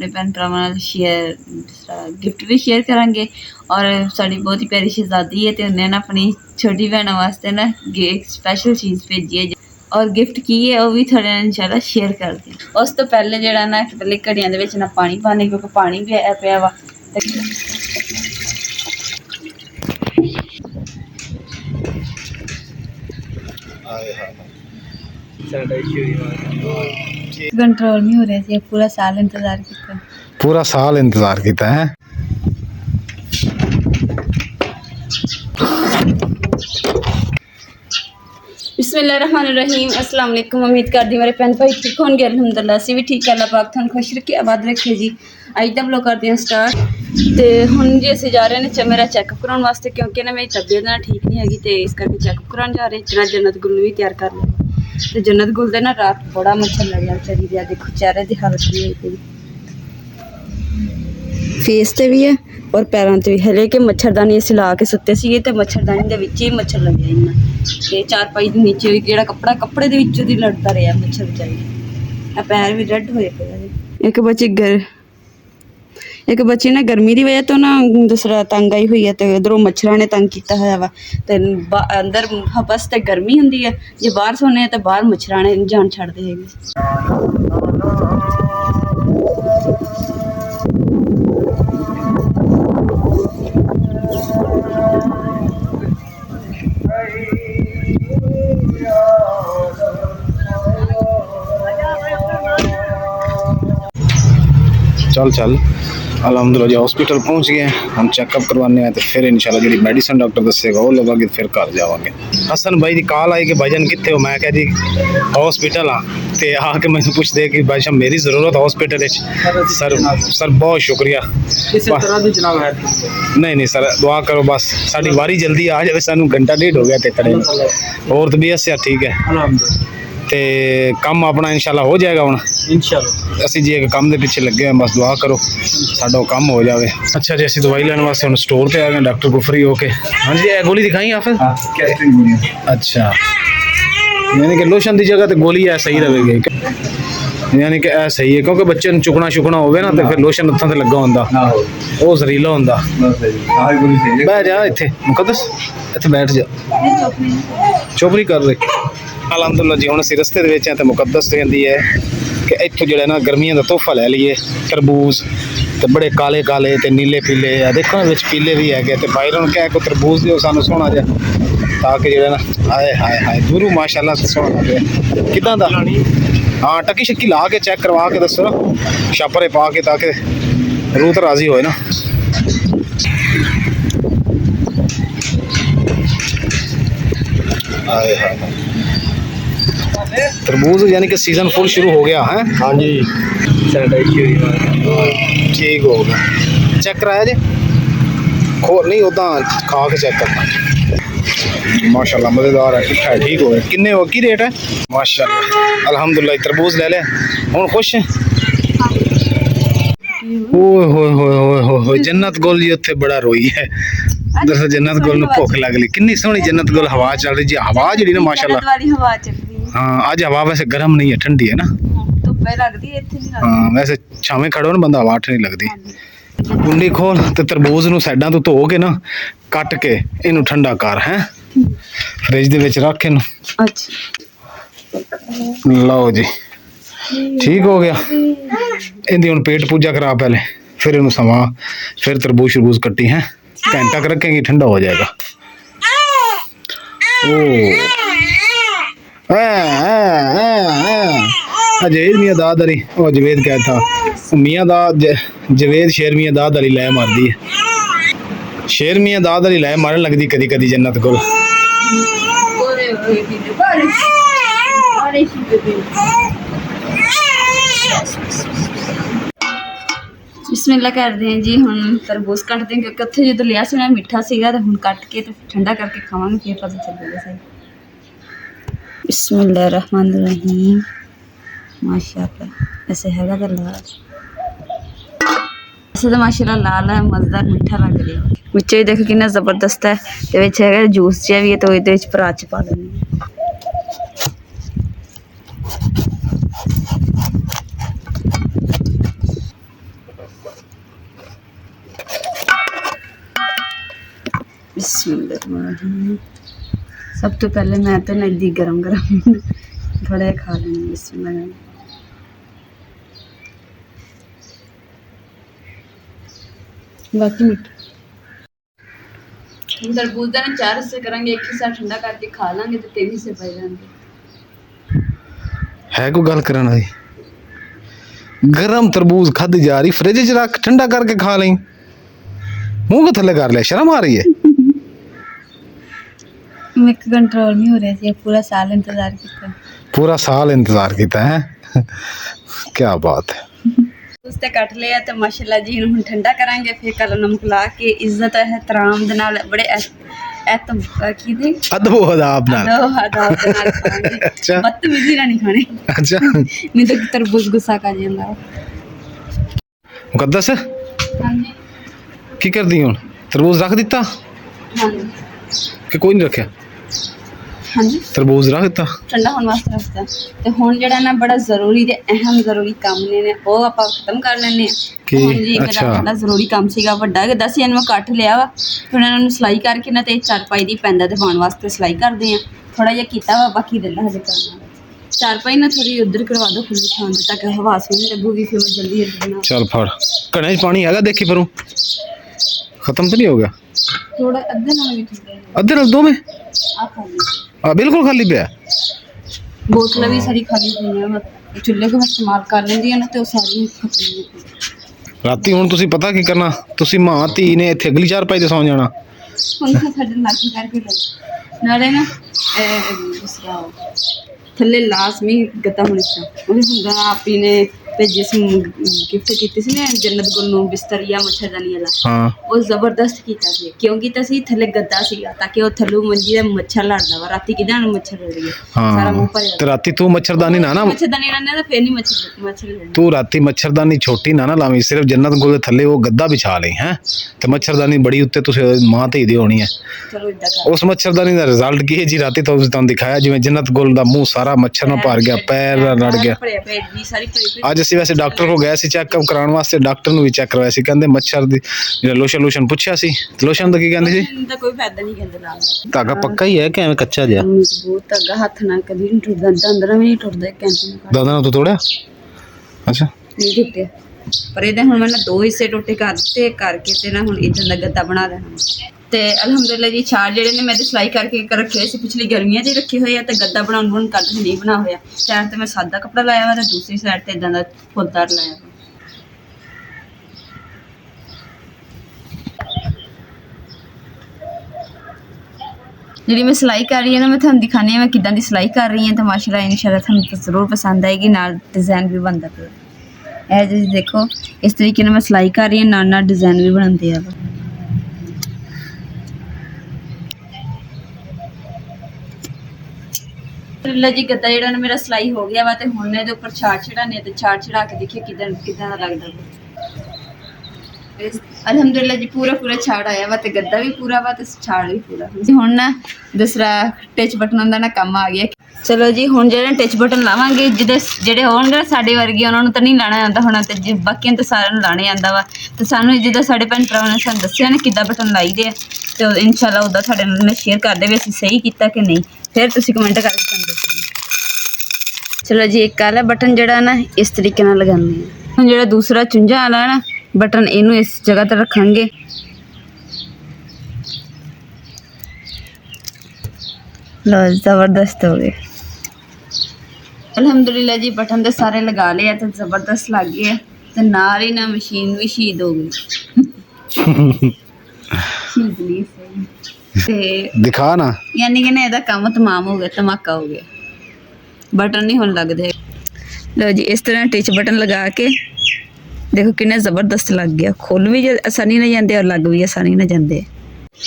अपने भैन भरावां share gift भी शेयर करांगे। और साड़ी बहुत ही प्यारी शहजादी है तो उन्हें ना अपनी छोटी भैनों वास्ते ना स्पैशल चीज़ भेजी है और गिफ्ट की है वो भी थोड़े इंशाल्लाह शेयर कर दी। उस तो पहले जरा ना पहले घड़ियां दे विच ना पानी पाने क्योंकि पानी भी आया पिया वा। कंट्रोल नहीं हो रहा सी, पूरा साल इंतजार किया, पूरा साल इंतजार किया है। बिस्मिल्लाहिर्रहमानिर्रहीम। अस्सलाम वालेकुम। उम्मीद करदी मेरे भैन भाई ठीक होंगे। अल्हम्दुलिल्लाह असीं भी ठीक। अल्लाह पाक तुहानूं खुश रखे आबाद रखे जी। अज दा व्लॉग करते हैं स्टार्ट। तो हुण जी असीं जा रहे हैं मेरा चैकअप कराउण वास्ते क्योंकि ना मेरी तबीयत ना ठीक नहीं हैगी तो इस करके चैकअप कराउण जा रहे हैं। जन्नत गुल भी तैयार कर लिया तो जन्नत गुल दे ना रात बड़ा मच्छर लग्या बेचारी दे। देखो चेहरे की हालत भी होई पई, फेस ते भी है और पैरों ते भी। हले कि मच्छरदानी असीं ला के सुत्ते सीगे ते मच्छरदानी दे विच ही मच्छर लग्या इन्ना ते चारपाई दे नीचे भी जेहड़ा कपड़ा कपड़े दे विचों दी लड़दा रहा मच्छर बेचारी। पैर भी रेड होए पे। एक बच्ची ना गर्मी की वजह तो ना दूसरा तंग आई हुई है तो उधरों मच्छर ने तंग किया हुआ वा। तो अंदर बस तो गर्मी होंगी है, जो बाहर सोने तो बाहर मच्छर ने जान छड़ते हैं। चल चल अलहमदुल्ला जी हॉस्पिटल पहुँच गए हम चेकअप करवाने हैं तो फिर इंशाल्लाह जी मेडिसिन डॉक्टर दसेगा वो लवांगे फिर घर जावांगे। हसन भाई की कॉल आई कि भाईजान कितने हो, मैं क्या जी हॉस्पिटल हाँ तो आके मैंने पूछते कि भाई साहब मेरी ज़रूरत है हॉस्पिटल। सर बहुत शुक्रिया। नहीं सर दुआ करो बस साड़ी वारी जल्दी आ जाए, सानू घंटा डेढ़ हो गया तो खड़े और तबीयत से ठीक है तो काम अपना इंशाल्लाह हो जाएगा। हूँ इंशाल्लाह असी जी एक काम के पिछे लगे हैं, बस दुआ करो साडा काम हो जाए। अच्छा जी असी दवाई लैने वास्ते हम स्टोर पे आ गए डॉक्टर को फ्री होके। हाँ जी गोली दिखाई आप? अच्छा यानी कि लोशन की जगह तो गोली है सही रहेगी, यानी कि यह सही है क्योंकि बच्चे चुकना शुकना होवे ना तो फिर लोशन हत्थों से लगा होंदा वो जहरीला होंदा। बैठ जा इत्थे मुकद्दस इत्थे बैठ जा, चुप नहीं कर रहे। अलहमदुल्ला जी हम असीं रस्ते दे विच हैं ते मुकद्दस कहंदी है कि इत्थों जिहड़ा ना गर्मियों का तोहफा लै लीए तरबूज ते बड़े काले काले ते नीले पीले आ देखो ना विच पीले भी है ते भाई ने कहा कोई तरबूज दिओ सानू सोहना जिहा ताकि जिहड़ा ना हाय हाय हाय दूरों माशाअल्लाह सोहना लगे किदां दा। हाँ टक्की शक्की ला के चेक करवा के दसो ना छापरे पा के ताकि रूह तो राजी होए ना। हाय हाय तरबूज यानी कि सीजन फुल शुरू हो गया है। हाँ जी ठीक हो गया। चेक कराया जी खोल नहीं उदा खा के चेक करना। माशाल्लाह मज़ेदार है ठीक है ठीक हो गया। किन्ने हो की रेट है? माशाल्लाह अल्हम्दुलिल्लाह तरबूज ले ले हूँ खुश है। ओए जन्नत गुल जी उत्थे बड़ा रोई है। दरअसल जन्नत गुल भुख लग ली किन्नी सोहनी जन्नत गुल हवा चल रही जी हवा जी ना माशाल्लाह। हाँ अज हवा वैसे गर्म नहीं है ठंडी है ना। हाँ वैसे छावे खड़ो ना बंदा हवा नहीं लगती। कुंडी खोल तो तरबूज नूं साइडां तो धो के ना कट के इनू ठंडा कर है फ्रिज दे विच रख इनू। लो जी ठीक हो गया। इहदी हुण पेट पूजा करा पहले फिर इनू सवा फिर तरबूज शरबूज कट्टी है घंटा कर रखेंगी ठंडा हो जाएगा। जवेद मियाँ दाद अली वो जवेद क्या था मियाँ दाद जवेद शेर मियाँ दाद अली लै मारदी है। शेर मियाँ दाद अली लै मारन लगदी कदी कदी जन्नत गुल। बिस्मिल्लाह करते हैं जी। हम तरबूज कटते हैं क्योंकि उत्थे जो लिया सुना मीठा सीगा तो हम कट के तो ठंडा करके खावांगे फिर पता चलेगा सही। बिस्मिल्लाहिर्रहमानिर्रहीम माशाअल्लाह ऐसे हैगा तो लाल ऐसे तो माशाअल्लाह लाल है मज़ेदार मीठा लग रहा है। विच देखो कितना ज़बरदस्त है तो विच है जूस जिहा भी है तो ये परात च पा लेंगे। बिस्मिल्लाह। सब तो पहले मैं तो नजदीक गरम गरम थोड़ा खा लेंगे। बिस्मिल्लाह। बाकी मिठ तरबूज का ना 4 हिस्से करेंगे, एक हिस्सा ठंडा करके खा लेंगे तो 3 हिस्से पै जाएंगे। है कोई गल करने दी? गरम तरबूज खाधी जा रही, फ्रिज च रख ठंडा करके खा लें। मुंह को थले कर लिया, शर्म आ रही है? मैं कंट्रोल नहीं हो रहा थी, पूरा साल इंतजार किया। पूरा साल इंतजार किया है? क्या बात है। उसते कट लिया तो माशाल्लाह जी हम ठंडा करांगे, फिर काला नमक ला के इज्जत एहतराम दे नाल बड़े अदब अदाब नाल खाएंगे। अच्छा। बदतमीजी ना नहीं खाने। अच्छा। मैं तो तरबूज गुस्सा कर जांदा। मुकद्दस हां जी। की कर दी हुन? तरबूज रख दिता हां जी कि कोई नहीं रखा? हां जी तरबूज रख दिता ठंडा होने वास्ते रखता। ते हुन जेड़ा ना बड़ा जरूरी ते अहम जरूरी काम ने वो आपां खत्म कर लेने कि हुन जी मेरा अच्छा बड़ा जरूरी काम सीगा वड्डा कि 10 मैं कट लिया वा। हुन इन्हां नूं सिलाई करके ना ते 4 दी पैंदा ते पाउण वास्ते सिलाई करदे आ। थोड़ा जिहा कीता वा, बाकी दिला हजे करना। 4 ना थोड़ी उधर करवा दो खुली छान तक हवा से नहीं लगूगी, फिर मैं जल्दी बना। चल फड़ घड़े च पानी हैगा, देखी फिर खत्म तो नहीं हो गया? थोड़ा अद्धे नाल भी ठीक है। अद्धे नाल दो में आ खाली बिल्कुल खाली पे है। बोतल भी सारी खाली पई है। चुल्हे को मैं इस्तेमाल कर लेंदी है ना तो सारी खत्म हो गई। राती हुन तुसी पता की करना, तुसी मां धी ने इत्थे अगली चारपाई ते सौ जाना। ਹੁਣ ਤਾਂ ਸਾਡੇ ਲਾਗੀ ਕਰਕੇ ਲੈ ਨਾਲੇ ਨਾ ਦੂਸਰਾ ਥੱਲੇ ਲਾਜ਼ਮੀ ਗੱਦਾ ਹੋਣਾ ਚਾਹੀਦਾ। ਉਹਦੇ ਹੁੰਦਾ ਆਪੀ ਨੇ ਤੇ ਜਿਸ ਗਿਫਟ ਕੀਤੀ ਸੀ ਨਾ ਜੰਨਤ ਗੁਲ ਨੂੰ ਬਿਸਤਰੀਆ ਮੱਛਰਦਾਨੀ ਵਾਲਾ, ਹਾਂ ਉਹ ਜ਼ਬਰਦਸਤ ਕੀਤਾ ਸੀ। ਕਿਉਂ ਕੀਤਾ ਸੀ? ਥੱਲੇ ਗੱਦਾ ਸੀਗਾ ਤਾਂ ਕਿ ਉਹ ਥੱਲੋਂ ਮੰਜੀ ਦੇ ਮੱਛਰ ਲੜਦਾ ਵਾ। ਰਾਤੀ ਕਿਦਾਂ ਨੂੰ ਮੱਛਰ ਲੜ ਗਿਆ ਸਾਰਾ ਮੂੰਹ ਭਰਿਆ। ਤੇ ਰਾਤੀ ਤੂੰ ਮੱਛਰਦਾਨੀ ਨਾ ਮੱਛਰਦਾਨੀ ਨਾਲ ਨਾ ਫੇਰ ਨਹੀਂ ਮੱਛਰ ਲੜਦਾ। ਤੂੰ ਰਾਤੀ ਮੱਛਰਦਾਨੀ ਛੋਟੀ ਨਾ ਲਾਵੀਂ, ਸਿਰਫ ਜੰਨਤ ਗੁਲ ਦੇ ਥੱਲੇ ਉਹ ਗੱਦਾ ਵਿਛਾ ਲਈ ਹੈ ਤੇ ਮੱਛਰਦਾਨੀ ਬੜੀ ਉੱਤੇ ਤੁਸੀਂ ਮਾਂ ਧੀ ਦੀ ਹੋਣੀ ਹੈ। ਚਲੋ ਇਦਾਂ ਕਰ। ਉਸ ਮੱਛਰਦਾਨੀ ਦਾ ਰਿਜ਼ਲਟ ਕੀ ਹੈ ਜੀ? ਰਾਤੀ ਤੁਹਾਨੂੰ ਦਿਖਾਇਆ ਜਿਵੇਂ ਜੰਨਤ ਗੁਲ ਦਾ ਮੂੰਹ ਸਾਰਾ ਮੱਛਰ ਨਾਲ ਭਰ ਗਿਆ, ਪੈਰ ਲੜ ਗਿਆ। ਅੱਜ ਅਸੀਂ ਵੈਸੇ ਡਾਕਟਰ ਕੋਲ ਗਏ ਸੀ ਚੈੱਕਅਪ ਕਰਾਉਣ ਵਾਸਤੇ, ਡਾਕਟਰ ਨੂੰ ਵੀ ਚੈੱਕ ਕਰਵਾਇਆ ਸੀ। ਕਹਿੰਦੇ ਮੱਛਰ ਦੀ ਜਿਹੜਾ ਲੋਸ਼ਨ ਪੁੱਛਿਆ ਸੀ, ਲੋਸ਼ਨ ਦਾ ਕੀ ਕਹਿੰਦੇ ਸੀ? ਇਹਦਾ ਕੋਈ ਫਾਇਦਾ ਨਹੀਂ ਕਹਿੰਦੇ ਲਾਉਣ ਦਾ। ਧਾਗਾ ਪੱਕਾ ਹੀ ਹੈ ਕਿ ਐਵੇਂ ਕੱਚਾ ਜਿਹਾ? ਬਹੁਤ ਧਾਗਾ ਹੱਥ ਨਾਲ ਕਦੀ ਨਹੀਂ ਟੁੱਟਦਾ, ਦੰਦਰਾ ਵੀ ਨਹੀਂ ਟੁੱਟਦਾ। ਕੈਂਚੀ ਨਾਲ ਦਾਦਾ ਨਾਲ ਤੂੰ ਤੋੜਿਆ? ਅੱਛਾ ਨਹੀਂ ਟੁੱਟਿਆ, ਪਰ ਇਹਦੇ ਹੁਣ ਮੈਂ 2 ਹਿੱਸੇ ਟੋਟੇ ਕਰ ਦਿੱਤੇ ਕਰਕੇ ਤੇ ਨਾ ਹੁਣ ਇਦਾਂ ਦਾ ਗੱਦਾ ਬਣਾ ਦੇਣਾ। ਤੇ ਅਲਹਮਦੁਲਿਲਾ ਜੀ ਛਾੜ ਜਿਹੜੇ ਨੇ ਮੈਂ ਤੇ ਸਿਲਾਈ ਕਰਕੇ ਰੱਖੇ ਸੀ, ਪਿਛਲੀ ਗਰਮੀਆਂ 'ਚ ਹੀ ਰੱਖੇ ਹੋਏ ਆ। ਤੇ ਗੱਦਾ ਬਣਾਉਣ ਕੱਲ ਨਹੀਂ ਬਣਾ ਹੋਇਆ। ਸਾਈਡ ਤੇ ਮੈਂ ਸਾਦਾ ਕੱਪੜਾ ਲਾਇਆ ਵਾ ਤੇ ਦੂਸਰੀ ਸਾਈਡ ਤੇ ਇਦਾਂ ਦਾ ਫੁੱਲਦਾਰ ਲਾਇਆ ਵਾ। ਜਿਹੜੀ ਮੈਂ ਸਿਲਾਈ ਕਰ ਰਹੀ ਹਾਂ ਨਾ, ਮੈਂ ਤੁਹਾਨੂੰ ਦਿਖਾਉਂਦੀ ਹਾਂ ਮੈਂ ਕਿੱਦਾਂ ਦੀ ਸਿਲਾਈ ਕਰ ਰਹੀ ਹਾਂ। ਤਾਂ ਮਾਸ਼ਾਅੱਲਾ ਇਨਸ਼ਾਅੱਲਾ ਤੁਹਾਨੂੰ ਜ਼ਰੂਰ ਪਸੰਦ ਆਏਗੀ। ਨਾਲ ਡਿਜ਼ਾਈਨ ਵੀ ਬਣਦਾ ਪਿਆ ਇਹ ਜੀ ਦੇਖੋ। ਇਸ ਤਰੀਕੇ ਨਾਲ ਮੈਂ ਸਿਲਾਈ ਕਰ ਰਹੀ ਹਾਂ, ਨਾਲ ਨਾਲ ਡਿਜ਼ਾਈਨ ਵੀ ਬਣਾਉਂਦੇ ਆ। ਲਾ ਜੀ ਗੱਦਾ ਜਿਹੜਾ ਨਾ ਮੇਰਾ ਸਿਲਾਈ ਹੋ ਗਿਆ ਵਾ ਤੇ ਹੁਣ ਇਹਦੇ ਉੱਪਰ ਛਾੜ ਚੜਾਣੇ ਤੇ ਛਾੜ ਚੜਾ ਕੇ ਦੇਖੀਏ ਕਿਦਾਂ ਦਾ ਲੱਗਦਾ ਵਾ। ਅਲਹਮਦੁਲਿਲਾ ਜੀ ਪੂਰਾ ਛਾੜ ਆਇਆ ਵਾ ਤੇ ਗੱਦਾ ਵੀ ਪੂਰਾ ਵਾ ਤੇ ਛਾੜ ਵੀ ਪੂਰਾ। ਹੁਣ ਨਾ ਦੂਸਰਾ ਟਿਚ ਬਟਨ ਦਾ ਨਾ ਕੰਮ ਆ ਗਿਆ। ਚਲੋ ਜੀ ਹੁਣ ਜਿਹੜੇ ਟਿਚ ਬਟਨ ਲਾਵਾਂਗੇ, ਜਿਹੜੇ ਹੋਣਗੇ ਸਾਡੇ ਵਰਗੇ ਉਹਨਾਂ ਨੂੰ ਤਾਂ ਨਹੀਂ ਲਾਣਾ ਆਉਂਦਾ ਹੋਣਾ ਤੇ ਬਾਕੀਆਂ ਤਾਂ ਸਾਰਿਆਂ ਨੂੰ ਲਾਣੇ ਆਉਂਦਾ ਵਾ। ਤੇ ਸਾਨੂੰ ਜਿੱਦਾਂ ਸਾਡੇ ਭੈਣ ਭਰਾਵਾਂ ਨੇ ਸਾਨੂੰ ਦੱਸਿਆ ਨਾ ਕਿੱਦਾਂ ਬਟਨ ਲਾਈਦੇ ਆ, ਤੇ ਇਨਸ਼ਾਅੱਲਾ ਉਹਦਾ ਸਾਡੇ ਨਾਲ ਸ਼ੇਅਰ ਕਰਦੇ ਵੀ ਅਸੀਂ ਸਹੀ ਕੀਤਾ ਕਿ ਨਹੀਂ। ਫਿਰ ਤੁਸੀਂ ਕਮੈਂਟ ਕਰਕੇ ਸਾਨੂੰ ਦੱਸੋ। ਚਲੋ ਜੀ ਇੱਕ ਵਾਲਾ ਬਟਨ ਜਿਹੜਾ ਨਾ ਇਸ ਤਰੀਕੇ ਨਾਲ ਲਗਾਉਂਦੇ ਹਾਂ। ਹੁਣ ਜਿਹੜਾ ਦੂਸਰਾ ਚੁੰਝਾ ਵਾਲਾ ਨਾ ਬਟਨ, ਇਹਨੂੰ ਇਸ ਜਗ੍ਹਾ ਤੇ ਰੱਖਾਂਗੇ। ਲਓ ਜ਼ਬਰਦਸਤ ਹੋ ਗਏ। ਅਲਹਮਦੁਲਿਲਾ ਜੀ ਬਟਨ ਤੇ ਸਾਰੇ ਲਗਾ ਲਏ ਆ ਤੇ ਜ਼ਬਰਦਸਤ ਲੱਗ ਗਏ ਤੇ ਨਾਲ ਹੀ ਨਾ ਮਸ਼ੀਨ ਵੀ ਸ਼ਹੀਦ ਹੋ ਗਈ। ਤੇ ਦਿਖਾ ਨਾ, ਯਾਨੀ ਕਿ ਨਾ ਇਹਦਾ ਕੰਮ ਤਮਾਮ ਹੋ ਗਿਆ, ਧਮਾਕਾ ਹੋ ਗਿਆ। ਬਟਨ ਨਹੀਂ ਹੁਣ ਲੱਗਦੇ। ਲਓ ਜੀ ਇਸ ਤਰ੍ਹਾਂ ਟਿਚ ਬਟਨ ਲਗਾ ਕੇ ਦੇਖੋ ਕਿੰਨੇ ਜ਼ਬਰਦਸਤ ਲੱਗ ਗਿਆ। ਖੁੱਲ ਵੀ ਆਸਾਨੀ ਨਾਲ ਜਾਂਦੇ ਔਰ ਲੱਗ ਵੀ ਆਸਾਨੀ ਨਾਲ ਜਾਂਦੇ।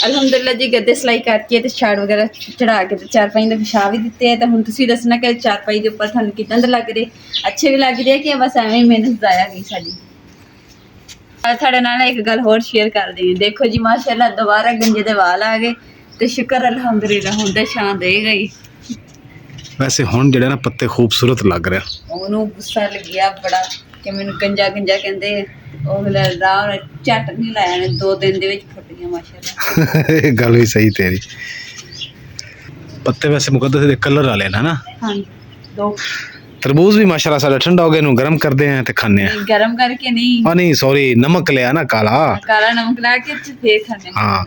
ਅਲਹਮਦੁਲਿਲਾ ਜੀ ਗੱਦੇ ਸਿਲਾਈ ਕਰਕੇ ਤੇ ਛਾੜ ਵਗੈਰਾ ਚੜਾ ਕੇ ਤੇ 4-5 ਦੇ ਵਿਛਾ ਵੀ ਦਿੱਤੇ ਆ। ਤਾਂ ਹੁਣ ਤੁਸੀਂ ਦੱਸਣਾ ਕਿ 4-5 ਦੇ ਉੱਪਰ ਤੁਹਾਨੂੰ ਕਿੱਦਾਂ ਦੇ ਲੱਗ ਰਹੇ, ਅੱਛੇ ਵੀ ਲੱਗ ਰਹੇ ਕਿ ਬਸ ਐਵੇਂ ਹੀ ਮਿਹਨਤ ਜ਼ਾਇਆ ਗਈ ਸਾਡੀ। ਤੁਹਾਡੇ ਨਾਲ ਇੱਕ ਗੱਲ ਹੋਰ ਸ਼ੇਅਰ ਕਰਦੇ ਹਾਂ। ਦੇਖੋ ਜੀ ਮਾਸ਼ਾਅੱਲਾ ਦੁਬਾਰਾ ਗੰਜੇ ਦੇ ਵਾਲ ਆ ਗਏ ਤੇ ਸ਼ੁਕਰ ਅਲਹਮਦੁਲਿਲਾ ਹੁੰਦੇ ਛਾਂ ਦੇ ਗਈ। ਵੈਸੇ ਹੁਣ ਜਿਹੜਾ ਨਾ ਪੱਤੇ ਖੂਬਸੂਰਤ ਲੱਗ ਰਿਹਾ। ਉਹਨੂੰ ਗੁੱਸਾ ਲੱਗਿਆ ਬੜਾ ਕਿ ਮੈਨੂੰ ਗੰਜਾ ਕਹਿੰਦੇ ਉਹ ਰਾਮ ਨੇ ਝੱਟ ਨਹੀਂ ਲਾਇਆ ਨੇ 2 ਦਿਨ ਦੇ ਵਿੱਚ ਫੁੱਟ ਗਿਆ ਮਾਸ਼ਾਅੱਲਾ। ਇਹ ਗੱਲ ਵੀ ਸਹੀ ਤੇਰੀ। ਪੱਤੇ ਵੈਸੇ ਮੁਕੱਦਸ ਦੇ ਕਲਰ ਵਾਲੇ ਨੇ ਨਾ। ਹਾਂਜੀ 2 तरबूज भी माशाल्लाह सारा ठंडा हो गया, इन्हू गर्म करते हैं ते खाने हैं। गरम करके नहीं, हाँ नहीं सॉरी, नमक लिया ना काला नमक ला के फिर खाने। हाँ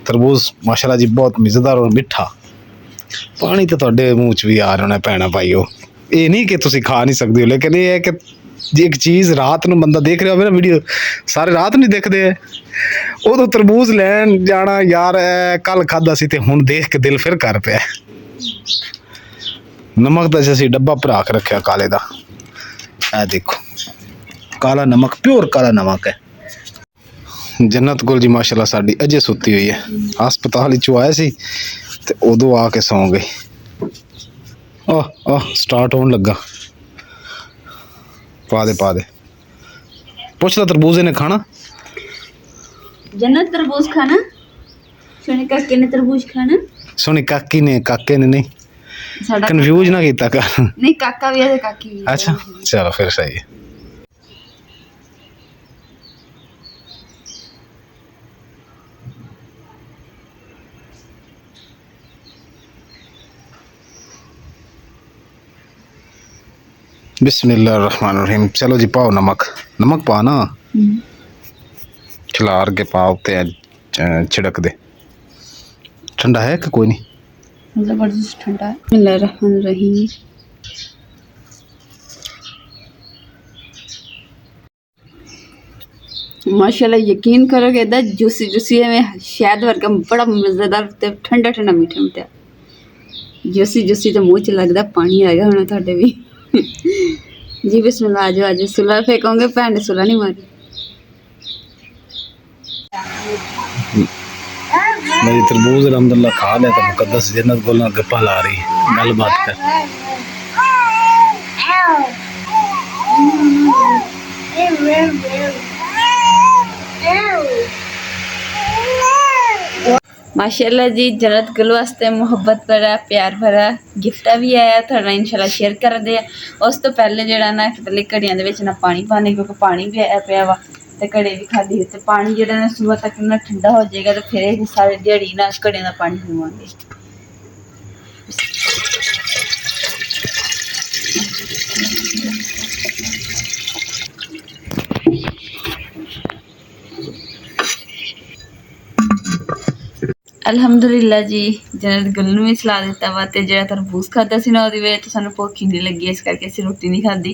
तरबूज माशाल्लाह जी बहुत मज़ेदार और मिठा। पानी तो तुहाडे मूँह च भी आ रहा होना भैणा भाईओ। ये नहीं कि तुसीं खा नहीं सकदे हो, लेकिन ये है कि जे एक चीज़ रात नूं बंदा देख रहा होवे ना वीडियो, सारे रात नहीं देखते है, उदों तरबूज लैन जाना यार कल खादा सी ते हुण देख के दिल फिर कर पिया। नमक तो असीं डब्बा भरा के रखा काले दा, ए देखो काला नमक, प्योर काला नमक है। जन्नत गुल जी माशाल्लाह साडी अजे सुती हुई है, हस्पताल चो आए सी ते उदों आके सौ गई। आह स्टार्ट होने लगा, पा दे पुछ ला तरबूज ने खाना। जन्नत तरबूज खाना, सोनी काके ने तरबूज खाना, सोनी काकी ने काके ने नहीं, कंफ्यूज ना कीता कर। नहीं काका भी है ते काकी भी है। अच्छा चलो फिर सही है। बिस्मिल्लाहिर्रहमानिर्रहीम। चलो जी पाओ नमक, नमक पा ना खिलार के पाओ ते छिड़क दे। ठंडा है कि कोई नहीं? जबरदस्त ठंडा है। बिस्मिल्लाहिर्रहमानिर्रहीम। माशाल्लाह यकीन करोगे इदा जूसी जूसी है, शहद वर्गा बड़ा मज़ेदार ते ठंडा ठंडा मीठा मीठा जूसी जूसी तो मुँह च लगदा पानी आ गया होना तुहाडे भी। जी बिस्मिल्लाह। आज आज सुला फेंकोगे, भैन ने सुला नहीं मारी। मेरी तरबूज अलहमदुलिल्लाह खा लिया तो मुकद्दस जन्नत गुल नाल गप्पा ला रही, गल बात कर। माशाल्लाह जी जन्नत गुल वास्ते मुहब्बत भरा प्यार भरा गिफ्ट भी आया, थोड़ा इंशाल्लाह शेयर कर दे। उस तो पहले जड़ा ना पहले घड़ियां दे विच ना पानी पाने, क्योंकि पानी भी आया पिया वा ते घड़े भी खाली, ते पानी जड़ा ना सुबह तक ना ठंडा हो जाएगा तो फिर सारे दिहाड़ी ना घड़ियां दा पानी पीवांगे। अल्हम्दुलिल्लाह जी जन्नत गुल नूं भी सला दिता वा, ते जिहड़ा तरबूज खादा सी ना ओहदी वजह तो सानूं भुख ही नहीं लगी, इस करके असीं रोटी नहीं खाधी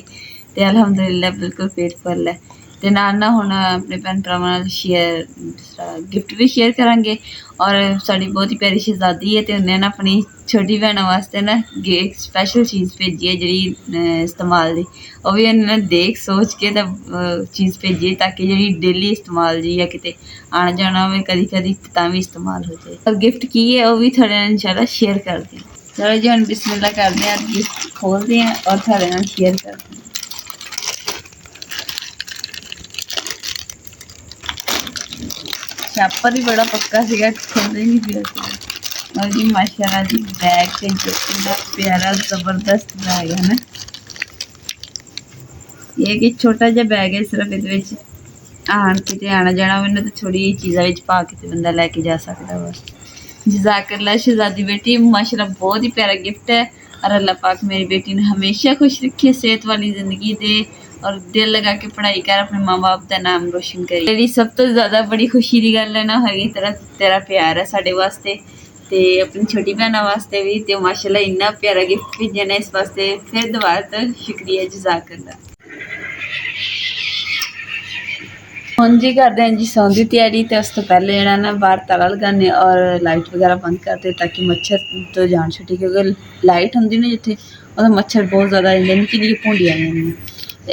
ते अल्हम्दुलिल्लाह बिल्कुल पेट भर है। ते नाल ना हुण अपने भैन भरावां नाल शेयर गिफ्ट भी शेयर करांगे। और साडी बहुत ही प्यारी शहजादी है, तो उन्हें ना अपनी छोटी भैनों वास्ते ना एक स्पैशल चीज़ भेजी है जी इस्तेमाल दी, वो भी उन्हें देख सोच के चीज़ भेजी है ताकि जी डेली इस्तेमाल जी या किते आना जाना हो कभी कभी तां भी इस्तेमाल हो जाए। और गिफ्ट की है वो भी थोड़े इंशाल्लाह शेयर करते हैं। चलो जी हम बिस्मिल्लाह करते हैं, गिफ्ट खोलते हैं और थोड़े नाल शेयर करते हैं। छापर ही बड़ा पक्का सीगा, खोलने नहीं दिया सीगा। और जी माशाल्लाह जी बैग से कितना प्यारा जबरदस्त बैग है ना, ये कि छोटा जा बैग है, सिर्फ ये आन किते आना जाना मैंने तो थोड़ी चीज़ा पा के बंदा लैके जा सकता बस। जज़ाकल्लाह शहजादी बेटी, माशाल्लाह बहुत ही प्यारा गिफ्ट है। और अल्लाह पाक मेरी बेटी ने हमेशा खुश रखे, सेहत वाली ज़िंदगी दे और दिल लगा के पढ़ाई कर, अपने माँ बाप का नाम रोशन करे। मेरी सब तो ज़्यादा बड़ी खुशी की गल है ना हैगी तेरा प्यार है साढ़े वास्ते, ते अपनी छोटी भैनों वास्ते भी। तो माशाल्लाह इन्ना प्यारा गिफ्ट भेजना ने, इस वास्ते फिर दोबारा तो शुक्रिया जज़ाकल्लाह। हुण जी करते हैं जी सौन की तैयारी, तो उस तो पहले जरा ना बाहर ताला लगाने और लाइट वगैरह बंद करते ताकि मच्छर तो जान छुट्टी, क्योंकि लाइट होंगी ना जिथे उधर मच्छर बहुत ज़्यादा आते निक्की निक्की भूंडी आ जाती।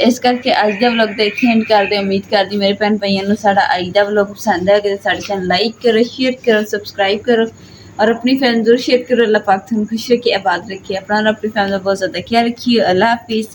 इस करके अज का व्लॉग तो इत्थे एंड करते। उम्मीद करती मेरे भैन भाइयों साडा अज का व्लॉग पसंद है कि साडे चैनल लाइक करो, शेयर करो, सबसक्राइब करो और अपनी फैमिली जरूर शेयर करो। अल्लाह पाक तुहानूं खुश रखे, आबाद रखे, अपना और अपनी फैमिली का बहुत ज़्यादा ख्याल रखिए। अल्लाह हाफिज़।